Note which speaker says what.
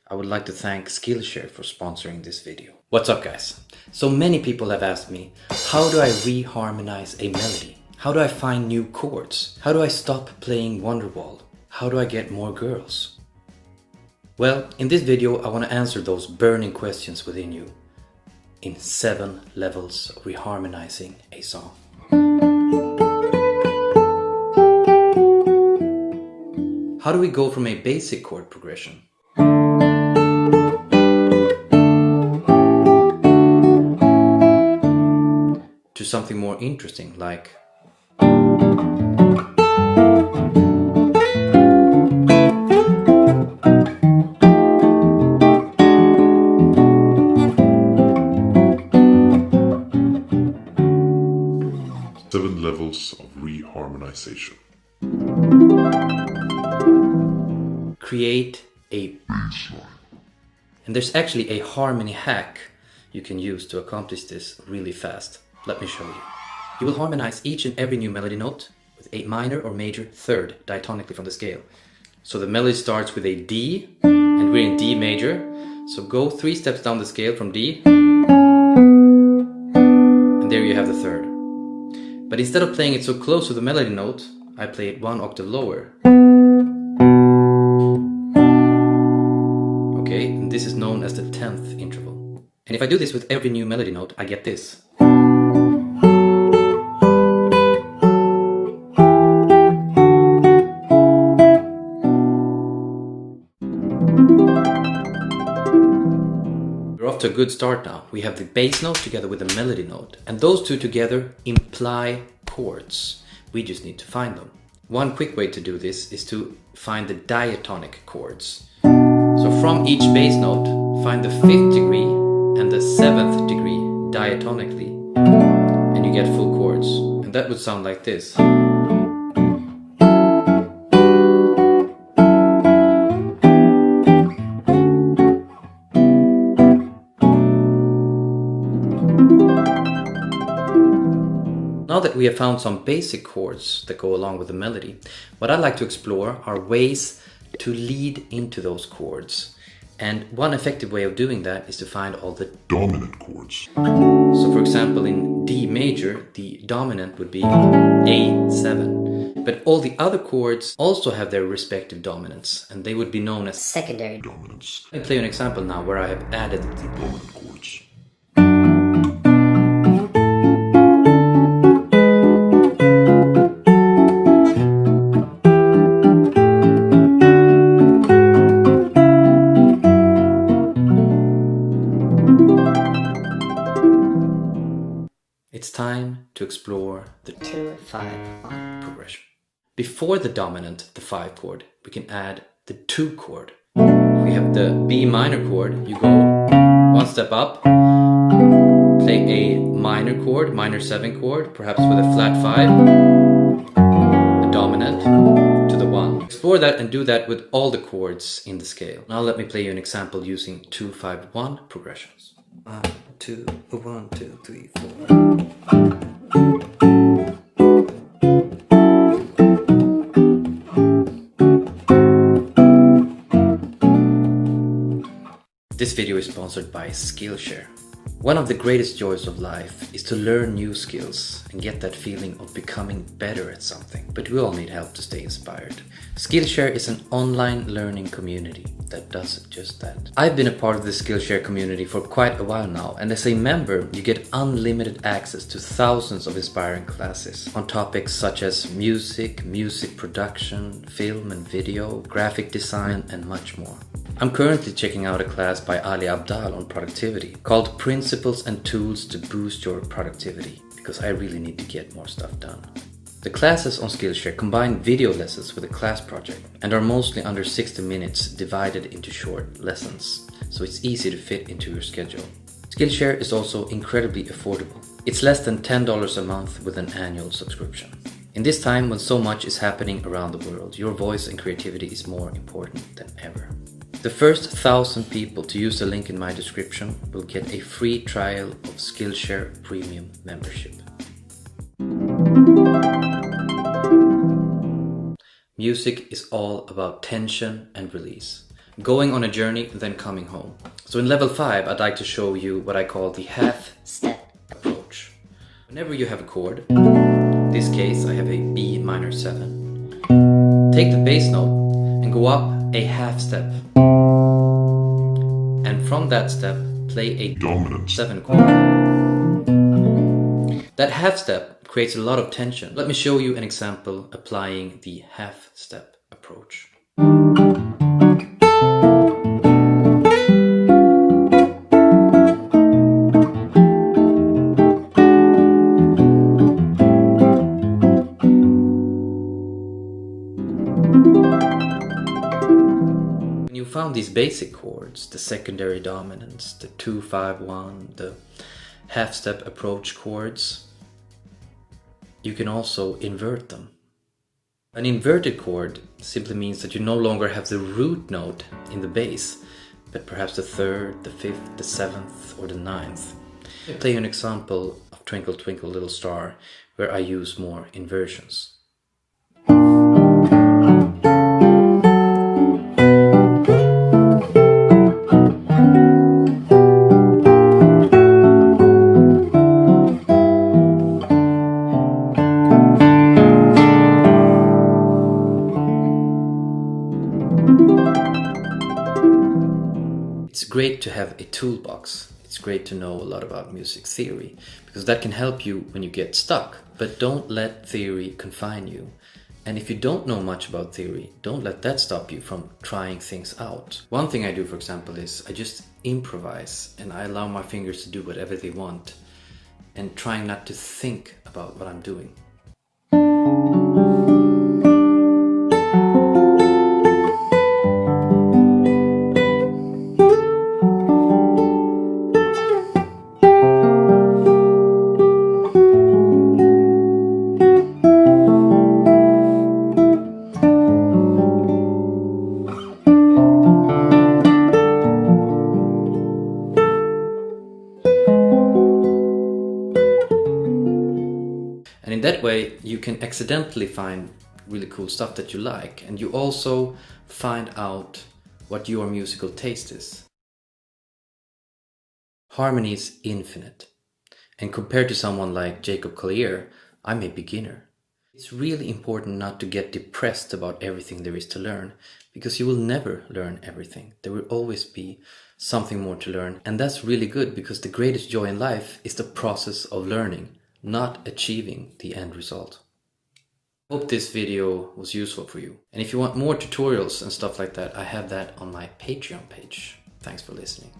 Speaker 1: I would like to thank Skillshare for sponsoring this video. What's up, guys? So many people have asked me, how do I reharmonize a melody? How do I find new chords? How do I stop playing Wonderwall? How do I get more girls? Well, in this video I want to answer those burning questions within you in 7 levels of reharmonizing a song. How do we go from a basic chord progression to something more interesting, like
Speaker 2: Seven levels of reharmonization.
Speaker 1: create a baseline. And there's actually a harmony hack you can use to accomplish this really fast. Let me show you. You will harmonize each and every new melody note with a minor or major third diatonically from the scale. So the melody starts with a D, and we're in D major. So go 3 steps down the scale from D, and there you have the third. But instead of playing it so close to the melody note, I play it 1 octave lower. Okay, and this is known as the 10th interval. And if I do this with every new melody note, I get this. We're off to a good start now. We have the bass note together with the melody note, and those two together imply chords. We just need to find them. One quick way to do this is to find the diatonic chords. So from each bass note, find the 5th degree and the 7th degree diatonically, and you get full chords. And that would sound like this. Now that we have found some basic chords that go along with the melody, what I'd like to explore are ways to lead into those chords. And one effective way of doing that is to find all the
Speaker 2: dominant chords.
Speaker 1: So for example, in D major, the dominant would be A7. But all the other chords also have their respective dominants, and they would be known as
Speaker 3: secondary
Speaker 2: dominants.
Speaker 1: Let me play you an example now where I have added the
Speaker 2: dominant chords.
Speaker 1: It's time to explore the
Speaker 3: 2-5-1
Speaker 1: progression. Before the dominant, the 5 chord, we can add the 2 chord. If we have the B minor chord, you go 1 step up, play a minor chord, minor 7 chord, perhaps with a flat 5, the dominant to the 1. Explore that and do that with all the chords in the scale. Now let me play you an example using 2-5-1 progressions. 1, 2, 1, 2, 3, 4. This video is sponsored by Skillshare. One of the greatest joys of life is to learn new skills and get that feeling of becoming better at something. But we all need help to stay inspired. Skillshare is an online learning community that does just that. I've been a part of the Skillshare community for quite a while now, and as a member you get unlimited access to thousands of inspiring classes on topics such as music, music production, film and video, graphic design and much more. I'm currently checking out a class by Ali Abdal on productivity called Principles and Tools to Boost Your Productivity, because I really need to get more stuff done. The classes on Skillshare combine video lessons with a class project and are mostly under 60 minutes divided into short lessons, so it's easy to fit into your schedule. Skillshare is also incredibly affordable. It's less than $10 a month with an annual subscription. In this time when so much is happening around the world, your voice and creativity is more important than ever. The first 1,000 people to use the link in my description will get a free trial of Skillshare Premium membership. Music is all about tension and release. going on a journey, then coming home. So in level 5, I'd like to show you what I call the half
Speaker 3: Step.
Speaker 1: approach. Whenever you have a chord, in this case I have a B minor 7, take the bass note and go up a half step. And from that step, play a
Speaker 2: Dominant
Speaker 1: 7 chord. That half step creates a lot of tension. Let me show you an example applying the half step approach. When you found these basic chords, the secondary dominants, the 2-5-1, the half step approach chords, you can also invert them. An inverted chord simply means that you no longer have the root note in the bass, but perhaps the 3rd, the 5th, the 7th, or the 9th. I'll play you an example of Twinkle Twinkle Little Star, where I use more inversions. It's great to have a toolbox. It's great to know a lot about music theory, because that can help you when you get stuck. But don't let theory confine you. And if you don't know much about theory, don't let that stop you from trying things out. One thing I do, for example, is I just improvise and I allow my fingers to do whatever they want, and trying not to think about what I'm doing. And in that way, you can accidentally find really cool stuff that you like, and you also find out what your musical taste is. Harmony is infinite, and compared to someone like Jacob Collier, I'm a beginner. It's really important not to get depressed about everything there is to learn, because you will never learn everything. There will always be something more to learn, and that's really good, because the greatest joy in life is the process of learning, not achieving the end result. I hope this video was useful for you. And if you want more tutorials and stuff like that, I have that on my Patreon page. Thanks for listening.